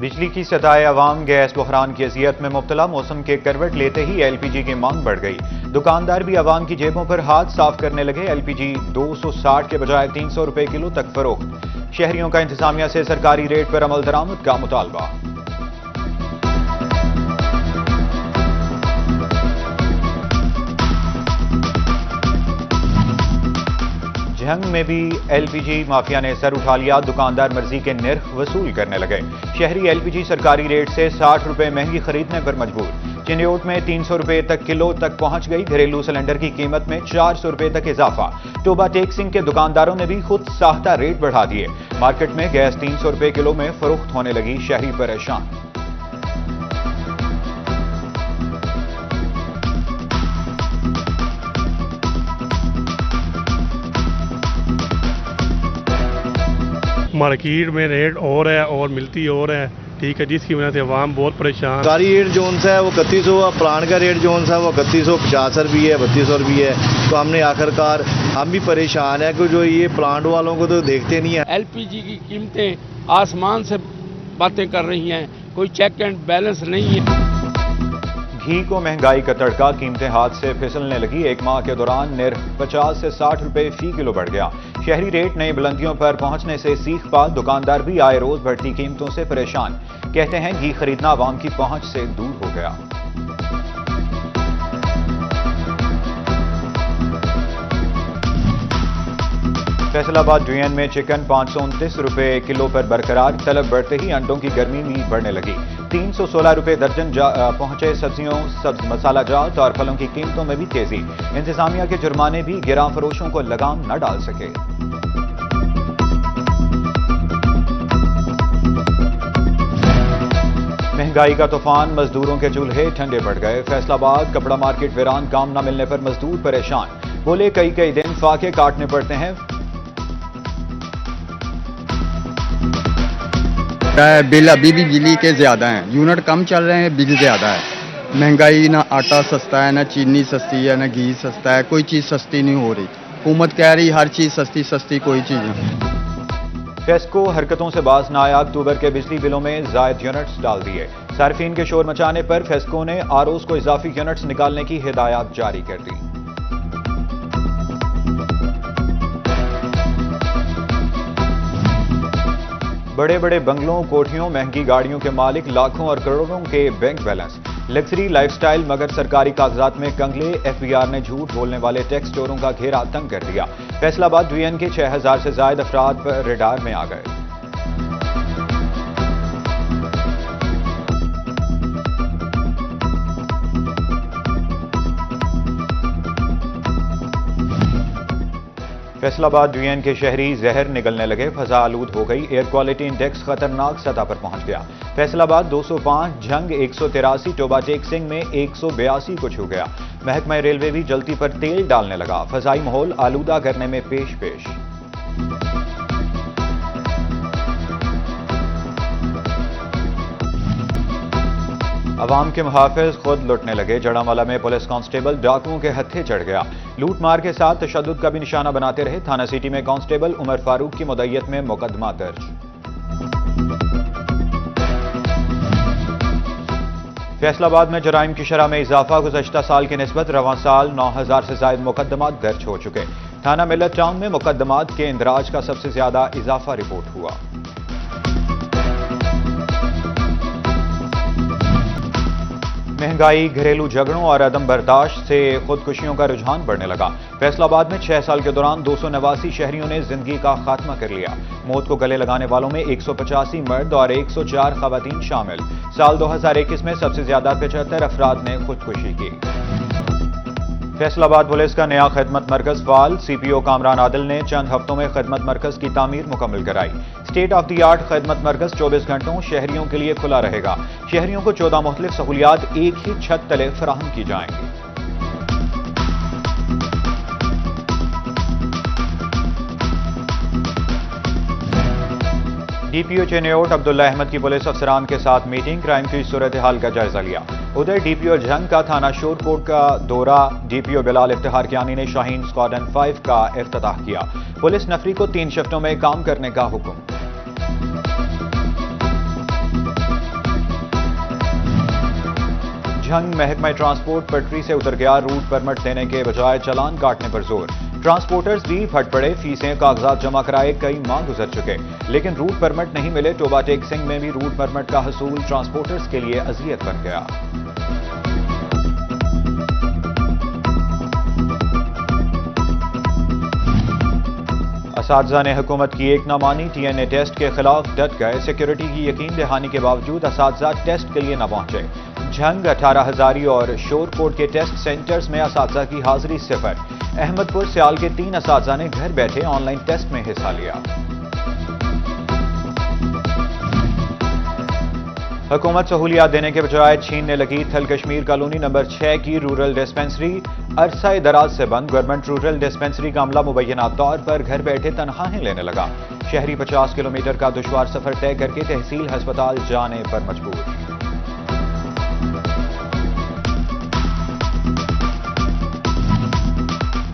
बिजली की सताए अवाम गैस बहरान की अजियत में मुब्तला। मौसम के करवट लेते ही एलपीजी की मांग बढ़ गई। दुकानदार भी अवाम की जेबों पर हाथ साफ करने लगे। एलपीजी 260 के बजाय 300 रुपए किलो तक फरोख्त। शहरियों का इंतजामिया से सरकारी रेट पर अमल दरामद का मुतालबा। जंग में भी एलपीजी माफिया ने सर उठा लिया। दुकानदार मर्जी के निर्ख वसूल करने लगे। शहरी एलपीजी सरकारी रेट से 60 रुपए महंगी खरीदने पर मजबूर। चिन्योट में 300 रुपए तक किलो तक पहुंच गई। घरेलू सिलेंडर की कीमत में 400 रुपए तक इजाफा। टोबा टेक सिंह के दुकानदारों ने भी खुद साख्ता रेट बढ़ा दिए। मार्केट में गैस 300 रुपए किलो में फरोख्त होने लगी। शहरी परेशान। मार्केट में रेट और है और मिलती और है, ठीक है, जिसकी वजह से अवाम बहुत परेशान। सरकारी रेट जोन सा है वो 3100, प्लांट का रेट जोन सा है वो 3150 रुपये है, 3200 रुपये है। तो हमने आखिरकार हम भी परेशान है कि जो ये प्लांट वालों को तो देखते नहीं है। एलपीजी की कीमतें आसमान से बातें कर रही हैं, कोई चेक एंड बैलेंस नहीं है। घी को महंगाई का तड़का। कीमतें हाथ से फिसलने लगी। एक माह के दौरान निर्ख 50 से 60 रुपए फी किलो बढ़ गया। शहरी रेट नई बुलंदियों पर पहुंचने से सीख पा। दुकानदार भी आए रोज बढ़ती कीमतों से परेशान। कहते हैं घी खरीदना आवाम की पहुंच से दूर हो गया। फैसलाबाद डीएन में चिकन 529 रुपए किलो पर बरकरार। तलब बढ़ते ही अंडों की गर्मी भी बढ़ने लगी। 316 रुपए दर्जन पहुंचे सब्जियों, सब्ज मसाला जात और फलों की कीमतों में भी तेजी। इंतजामिया के जुर्माने भी गिरां फरोशों को लगाम न डाल सके। महंगाई का तूफान। मजदूरों के चूल्हे ठंडे पड़ गए। फैसलाबाद कपड़ा मार्केट वीरान। काम न मिलने पर मजदूर परेशान। बोले कई दिन फाके काटने पड़ते हैं। बिल अभी भी बिजली के ज़्यादा हैं। यूनिट कम चल रहे हैं, बिल ज़्यादा है। महंगाई, ना आटा सस्ता है, ना चीनी सस्ती है, ना घी सस्ता है। कोई चीज़ सस्ती नहीं हो रही। हुकूमत कह रही हर चीज़ सस्ती कोई चीज़ नहीं। फेस्को हरकतों से बाज न आया। अक्टूबर के बिजली बिलों में जायद यूनिट्स डाल दिए। सार्फिन के शोर मचाने पर फेस्को ने आरओज को इजाफी यूनिट्स निकालने की हिदायत जारी कर दी। बड़े बड़े बंगलों, कोठियों, महंगी गाड़ियों के मालिक, लाखों और करोड़ों के बैंक बैलेंस। लग्जरी लाइफस्टाइल मगर सरकारी कागजात में कंगले। एफबीआर ने झूठ बोलने वाले टैक्स चोरों का घेरा तंग कर दिया। फैसलाबाद डीएन के 6000 से ज्यादा अफराद पर रेडार में आ गए। फैसलाबाद डीएन के शहरी जहर निगलने लगे। फजा आलूद हो गई। एयर क्वालिटी इंडेक्स खतरनाक सतह पर पहुंच गया। फैसलाबाद 205, झंग 183, टोबा टेक सिंह में 182 को छू गया। महकमा रेलवे भी जल्दी पर तेल डालने लगा। फजाई माहौल आलूदा करने में पेश। अवाम के मुहाफिज खुद लुटने लगे। जड़ावाला में पुलिस कांस्टेबल डाकुओं के हत्थे चढ़ गया। लूट मार के साथ तशद्दुद का भी निशाना बनाते रहे। थाना सिटी में कांस्टेबल उमर फारूक की मुद्दइयत में मुकदमा दर्ज। फैसलाबाद में जराइम की शरह में इजाफा। गुज़श्ता साल की निस्बत रवां साल 9000 से ज्यादा मुकदमात दर्ज हो चुके। थाना मिलत टाउन में मुकदमात के इंदराज का सबसे ज्यादा इजाफा रिपोर्ट हुआ। महंगाई, घरेलू झगड़ों और अदम बर्दाश्त से खुदकुशियों का रुझान बढ़ने लगा। फैसलाबाद में 6 साल के दौरान 289 शहरियों ने जिंदगी का खात्मा कर लिया। मौत को गले लगाने वालों में 185 मर्द और 104 खवातीन शामिल। साल 2021 में सबसे ज्यादा 75 अफराद ने खुदकुशी की। फैसलाबाद पुलिस का नया खिदमत मरकज फाल। सीपीओ कामरान आदिल ने चंद हफ्तों में खिदमत मरकज की तामीर मुकम्मल कराई। स्टेट ऑफ द आर्ट खिदमत मरकज 24 घंटों शहरियों के लिए खुला रहेगा। शहरियों को 14 मुख्तलिफ सहूलियात एक ही छत तले फराहम की जाएंगी। डीपीओ चिन्योट अब्दुल्ला अहमद की पुलिस अफसरान के साथ मीटिंग। क्राइम की सूरत हाल का जायजा लिया। उधर डीपीओ झंग का थाना शोरकोट का दौरा। डीपीओ बिलाल इफ्तिखार कियानी ने शाहीन स्क्वाड्रन 5 का इफ्तिताह किया। पुलिस नफरी को 3 शिफ्टों में काम करने का हुक्म। झंग महकमा ट्रांसपोर्ट पटरी से उतर गया। रूट परमिट देने के बजाय चालान काटने पर जोर। ट्रांसपोर्टर्स भी फट पड़े। फीसें कागजात जमा कराए, कई माह गुजर चुके, लेकिन रूट परमिट नहीं मिले। टोबा टेक सिंह में भी रूट परमिट का हसूल ट्रांसपोर्टर्स के लिए अजियत बन गया। असातिज़ा ने हुकूमत की एक ना मानी। TNA टेस्ट के खिलाफ डट गए। सिक्योरिटी की यकीन दहानी के बावजूद असातिज़ा टेस्ट के लिए न पहुंचे। झंग 18,000 और शोरकोट के टेस्ट सेंटर्स में असातिज़ा की हाजिरी 0। अहमदपुर सियाल के 3 असातिज़ा ने घर बैठे ऑनलाइन टेस्ट में हिस्सा लिया। हुकूमत सहूलियात देने के बजाय छीनने लगी। थल कश्मीर कॉलोनी नंबर 6 की रूरल डिस्पेंसरी अरसा दराज से बंद। गवर्नमेंट रूरल डिस्पेंसरी का अमला मुबैना तौर पर घर बैठे तनख्वाहें लेने लगा। शहरी 50 किलोमीटर का दुश्वार सफर तय करके तहसील अस्पताल जाने पर मजबूर।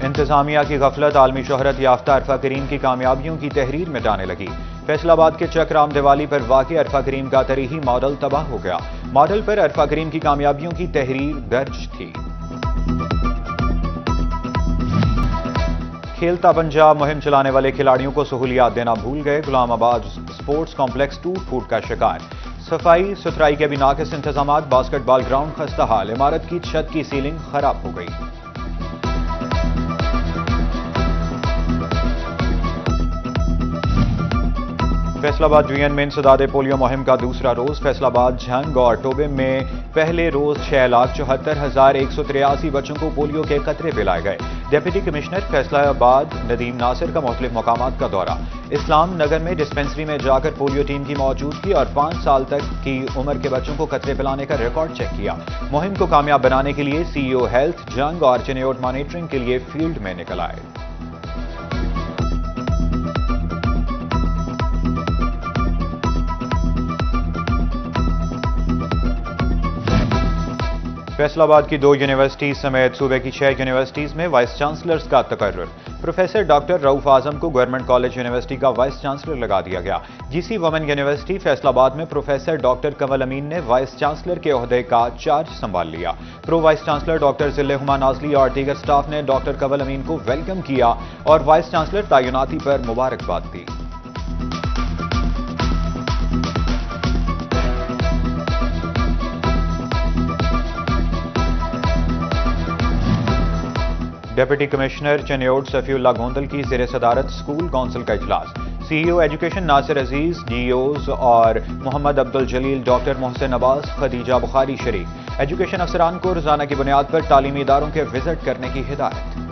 इंतजामिया की गफलत आलमी शोहरत याफ्ता अरफा करीम की कामयाबियों की तहरीर मिटाने लगी। फैसलाबाद के चक राम दिवाली पर वाक़ अरफा करीम का तरीही मॉडल तबाह हो गया। मॉडल पर अरफा करीम की कामयाबियों की तहरीर दर्ज थी। खेलता पंजाब मुहिम चलाने वाले खिलाड़ियों को सहूलियात देना भूल गए। गुलामाबाद स्पोर्ट्स कॉम्प्लेक्स टूट फूट का शिकार। सफाई सुथराई के भी नाकिस इंतजाम। बास्केटबॉल ग्राउंड खस्ता हाल। इमारत की छत की सीलिंग खराब हो गई। फैसलाबाद यूनियन में इंसदादे पोलियो मुहिम का दूसरा रोज। फैसलाबाद झंग और टोबे में पहले रोज 6,74,183 बच्चों को पोलियो के कतरे पिलाए गए। डिप्टी कमिश्नर फैसलाबाद नदीम नासिर का मुख्तलिफ मकामात का दौरा। इस्लाम नगर में डिस्पेंसरी में जाकर पोलियो टीम की मौजूदगी और 5 साल तक की उम्र के बच्चों को कतरे पिलाने का रिकॉर्ड चेक किया। मुहिम को कामयाब बनाने के लिए CEO हेल्थ झंग और चिन्योट मॉनिटरिंग के लिए फील्ड में निकल आए। फैसलाबाद की 2 यूनिवर्सिटीज समेत सूबे की 6 यूनिवर्सिटीज में वाइस चांसलर्स का तकर्रुर। प्रोफेसर डॉक्टर रऊफ आजम को गवर्नमेंट कॉलेज यूनिवर्सिटी का वाइस चांसलर लगा दिया गया। GC वुमेन यूनिवर्सिटी फैसलाबाद में प्रोफेसर डॉक्टर कंवल अमीन ने वाइस चांसलर के ओहदे का चार्ज संभाल लिया। प्रो वाइस चांसलर डॉक्टर जिले हुमा नाजली और दीगर स्टाफ ने डॉक्टर कंवल अमीन को वेलकम किया और वाइस चांसलर तैनाती पर मुबारकबाद दी। डिप्टी कमिश्नर चिन्योट सफीउल्लाह गोंदल की ज़ेर सदारत स्कूल काउंसिल का इजलास। CEO एजुकेशन नासिर अजीज, DEOs और मोहम्मद अब्दुल जलील, डॉक्टर मोहसिन अब्बास, खदीजा बुखारी शरीक। एजुकेशन अफसरान को रोजाना की बुनियाद पर तालीमी इदारों के विजिट करने की हिदायत।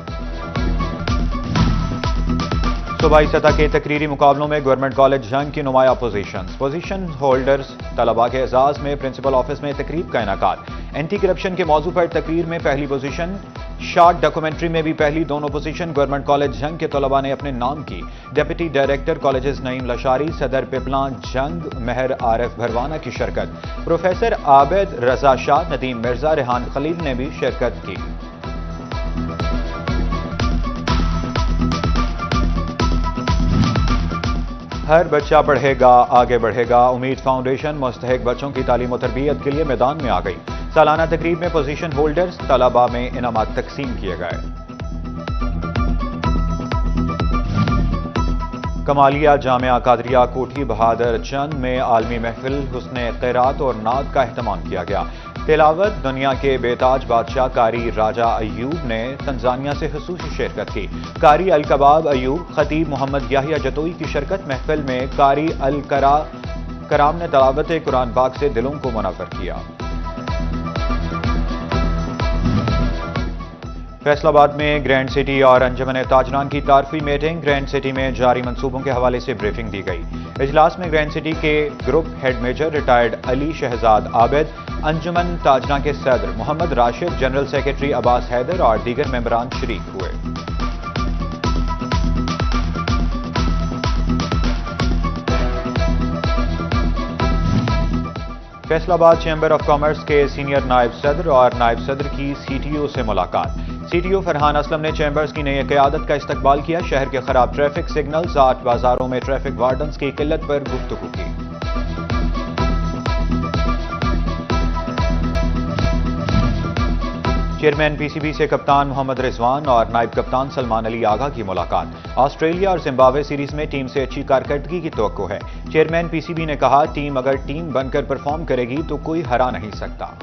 सूबाई सतह के तकरीरी मुकाबलों में गवर्नमेंट कॉलेज झंग की नुमाया पोजीशन होल्डर्स तलबा के एजाज में प्रिंसिपल ऑफिस में तकरीब का इनाकात। एंटी करप्शन के मौजू पर तकरीर में पहली पोजीशन, शॉर्ट डॉक्यूमेंट्री में भी पहली दोनों पोजीशन गवर्नमेंट कॉलेज झंग के तलबा ने अपने नाम की। Deputy director colleges Naeem Lashari, सदर पिपला झंग महर आरिफ भरवाना की शिरकत। प्रोफेसर आबिद रजा शाह, नदीम मिर्जा, रेहान खलील ने भी शिरकत की। हर बच्चा पढ़ेगा आगे बढ़ेगा। उम्मीद फाउंडेशन मुस्तहक बच्चों की तालीम और तरबियत के लिए मैदान में आ गई। सालाना तकरीब में पोजीशन होल्डर्स तलबा में इनामात तकसीम किए गए। कमालिया जामिया कादरिया कोठी बहादुर चंद में आलमी महफिल हुस्ने क़िरात और नात का एहतमाम किया गया। तिलावत दुनिया के बेताज बादशाह कारी राजा अयूब ने तंजानिया से खुसूसी शिरकत की। कारी अल कबाब अयूब, खतीब मोहम्मद याहिया जतोई की शिरकत। महफिल में कारी अल कराम ने तिलावत कुरान पाक से दिलों को मुनव्वर किया। फैसलाबाद में ग्रैंड सिटी और अंजुमन ताजरान की तारफी मीटिंग। ग्रैंड सिटी में जारी मंसूबों के हवाले से ब्रीफिंग दी गई। इजलास में ग्रैंड सिटी के group head major retired Ali Shahzad Abid, Anjuman Tajran के सदर मोहम्मद राशिद, जनरल सेक्रेटरी अब्बास हैदर और दीगर मेंबरान शरीक हुए। फैसलाबाद चैम्बर ऑफ कॉमर्स के सीनियर नायब सदर और नायब सदर की CTO से मुलाकात। CTO फरहान असलम ने चैम्बर्स की नई क़यादत का इस्तकबाल किया। शहर के खराब ट्रैफिक सिग्नल्स, 8 बाजारों में ट्रैफिक वार्डन्स की किल्लत पर गुफ्तगू की। चेयरमैन पीसीबी से कप्तान मोहम्मद रिजवान और नायब कप्तान सलमान अली आगा की मुलाकात। ऑस्ट्रेलिया और जिम्बाब्वे सीरीज में टीम से अच्छी कारकर्दगी की तवक्को है। चेयरमैन पीसीबी ने कहा, टीम अगर टीम बनकर परफॉर्म करेगी तो कोई हरा नहीं सकता।